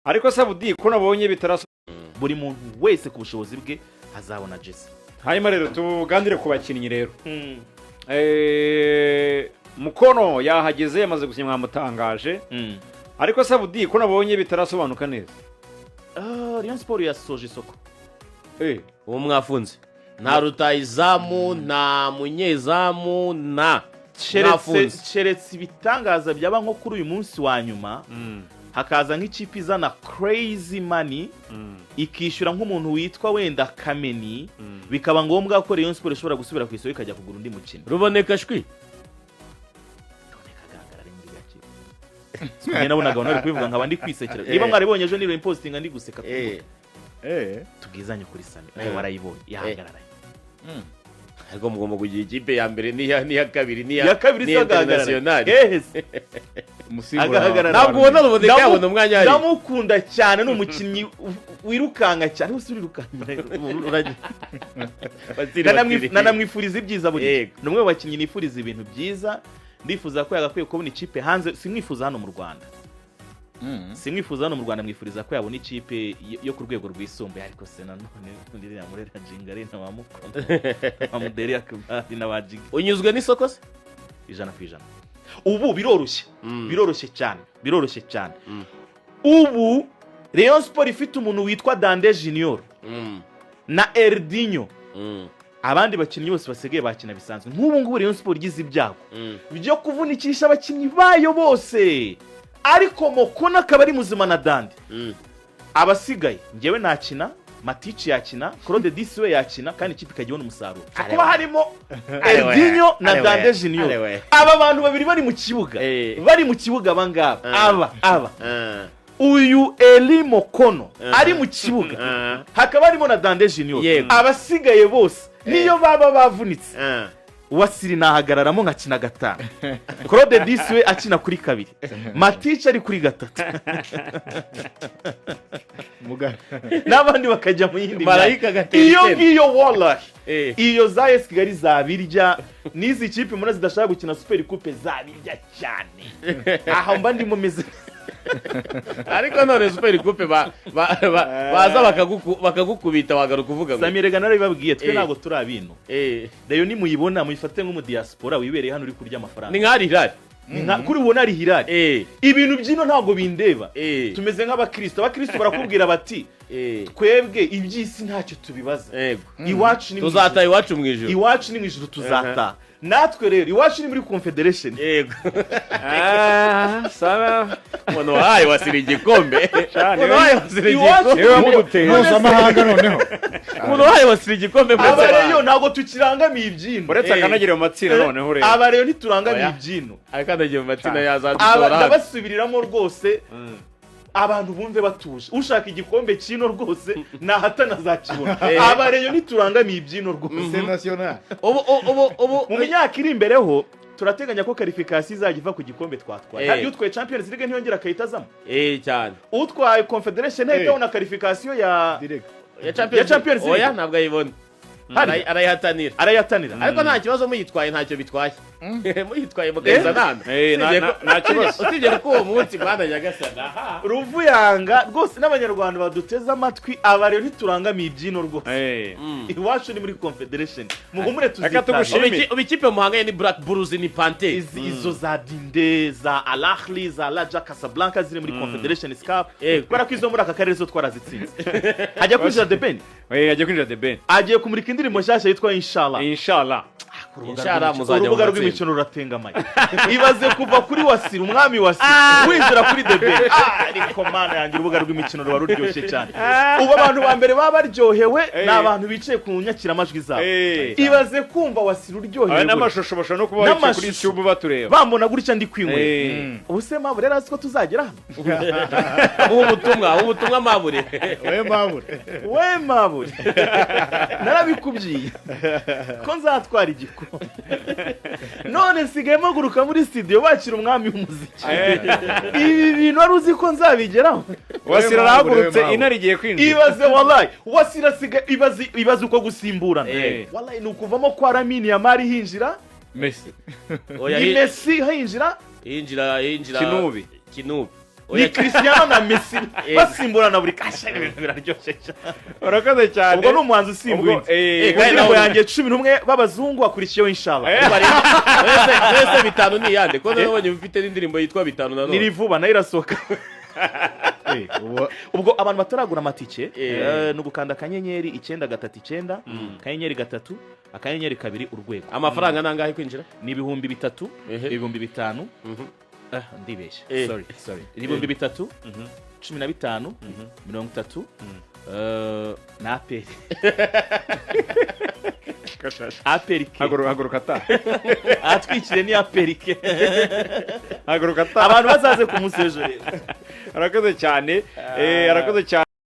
ariko Sabudi ko nabonye bitaraso buri muntu wese ku bushobozi bwe azabona Jesse. Hanyuma rero tugandire ku bakinnyi rero. Mukono yahageze yamaze gusinya mwamutangaje. Ariko Sabudi ko nabonye bitarasobanuka neza. Rayon Sport yasoje isoko. Uwo mwafunze. Nta rutayizamu, nta munyezamu, na Cheretse ibitangaza byaba nko kuri uyu munsi wa nyuma. Hakaza nk'ikipe izana crazy money ikishyura nk'umuntu witwa wenda Kameni bikaba ngombwa ko Rayon Sport ishobora gusubira ku isoko ikajya kugura undi mukino. Ruboneka shwi. Ruboneka gangara ari muri gake. Sumye nabonaga bano kwivuga nkaba ndi kwisekera. Niba mwaribonye ejo ni repostinga ndi guseka kuko. Tubwizanye kuri Sami. Nawe warayibonye yahagarara. Ariko mugomba kugira ikipe ya mbere niya kabiri niya international. Ntabwo ubona Ruboneka yabona umwanya hari. Ndamukunda cyane n'umukinnyi wirukanga cyane usubirukanga. Nanamwifuriza ibyiza buri. Numwe bakinnyi nifuriza ibintu byiza. Ndifuza ko yagakwiye kubona ikipe hanze simwifuza hano mu Rwanda. Simwifuza hano mu Rwanda mwifuriza ko yabona ikipe yo ku rwego rwisumbuye ariko se nanone ndiri yamurera jingare na bamukunda. Amuderi akabari n'abajigi. Unyuzwe n'isoko se? 100%. Ubu biroroshye cyane. Ubu Rayon Sport ifite umuntu witwa Dande Junior na Erdinho. Abandi bakinnyi bose basigaye bakina bisanzwe. Nk'ubu ngubu Rayon Sport igize ibyago byo kuvunikisha abakinnyi bayo bose. Ariko Mokona akaba ari muzima na Dande. Abasigaye ngewe nakina, Matici yakina, Claude Disiwe yakina kandi ikipe ikajyona umusaruro. Kuba harimo Erdinho na Dande Junior. Aba bantu babiri bari mu kibuga abangaba. Aba. Uyu Eli Mokono ari mu kibuga. Hakaba harimo na Dande Junior. Abasigaye bose niyo baba bavunitse. Wasili nahagararamo nkakina gatanu. Claude Disiwe akina kuri kabiri. Matici ari kuri gatatu. N'abandi bakajya mu yindi marayika gatera. Iyo ngiyo wallahi. Iyo za AS Kigali zabirya nizi kipe muna zidashaka gukina Super Coupe zabirya cyane. Aha mba ndi mumeze. Ariko none Super Coupe baza bakagukubita wagaruka kuvuga. Samirega narabibabwiye twe ntago turabino. Rero ni muyibona muyifate nko mu diaspora wibereye hano uri kurya amafaranga. Ni nkari Hilal. Kuri ubona ari Hilal. Ibintu byino ntago bindeba. Tumeze nk'abakristo. Abakristo barakubwira bati twebwe ibyisi ntacyo tubibaza. Iwacu ni tuzata iwacu mu ijuru. Iwacu ni mu ijuru tuzata. Natwe rero iwacu ni muri confederation. Yego. Sana umuntu wahaye Wasili igikombe. Umuntu wahaye Wasili igikombe. Mpuzamahanga noneho. Umuntu wahaye Wasili igikombe. Aba rero ntago tukirangamiye ibyino. Uretse akanagire mu matsinda noneho rero. Aba rero ntiturangamiye ibyino. Akandagiye mu matsinda yazadutora. Aba basubiriramo rwose. Abantu bumve batuje ushaka igikombe kino rwose nahatana zakibona. Aba rero niturangamiye ibyino rwose national. Ubu mu myaka iri imbereho turateganya ko qualification izagiva ku gikombe twatwaye. Hari utwaye Champions League ntiyongera kayitazamo. Cyane. Utwaye Confederation ntiyabona qualification ya Champions League. Oya ntabwo ayibona. Arayihatanira. Ariko nta kibazo muyitwaye ntacyo bitwaye. Muyitwaye mugeza nana. Nta kibazo. Usibye ko uwo munsi Rwanda Nyagasana. Ruvuyanga rwose n'abanyarwanda baduteze amatwi aba rero ntiturangamiye ibyino rwose. Iwacu ni muri Confederation. Muhumure tuzitaje. Ubikipe muhanganye ni Black Bulls ni Panthers. Izo za Dinde za Al Ahly za Raja Casablanca ziri muri Confederation Cup. Kubera ko izo muri aka karere zo twarazitsinze. Ajya kwinjira The Ben. Ajya kwinjira The Ben. Agiye kumurika indirimbo nshyashya yitwa Inshallah. Urubuga rw'imikino ruratengamaye. Ibaze kuva kuri Wasili umwami Wasili winjira kuri The Ben. Ariko mana yanjye urubuga rw'imikino ruba ruryoshye cyane. Ubu abantu ba mbere baba baryohewe n'abantu bicaye ku nyakira amajwi zabo. Ibaze kumva Wasili uryohewe. N'amashusho bashobora no kuba bari kuri YouTube batureba. Bambona gutya ndi kwinywera. Ubuse mabure rero aziko tuzagera hano. Ubutumwa mabure. We mabure. Narabikubyiye. Ko nzatwara igikombe. None nsigaye mpaguruka muri studio bakira umwami w'umuziki. Ibi bintu wari uzi ko nzabigeraho. Wasili arahagurutse Intari igiye kwinjira. Ibaze wallahi Wasili asiga ibaze uko gusimburana. Wallahi ni ukuvamo kwa Lamine Yamal hinjira Messi. Messi hinjira Kinubi. ni Cristiano na Messi basimburana buri kashe ibintu biraryoshye cyane urakoze cyane ubwo ni umuhanzi usimbuye indirimbo yanjye 11 b'abazungu akurikiyeho inshallah wese bitanu ni yande ko nabonye ufite n'indirimbo yitwa bitanu na none niri vuba nayo irasohoka ubwo abantu bataragura amatike ni ugukanda akanyenyeri 939 akanyenyeri 3 akanyenyeri 2 urwego amafaranga nangahe kwinjira ni 3,000 5,000 ndibeshye sorry 3,000 15 30 na aperi aperike haguruka ta atwikire ni aperike haguruka ta abantu bazaze ku munsi w'ejo rero arakoze cyane arakoze cyane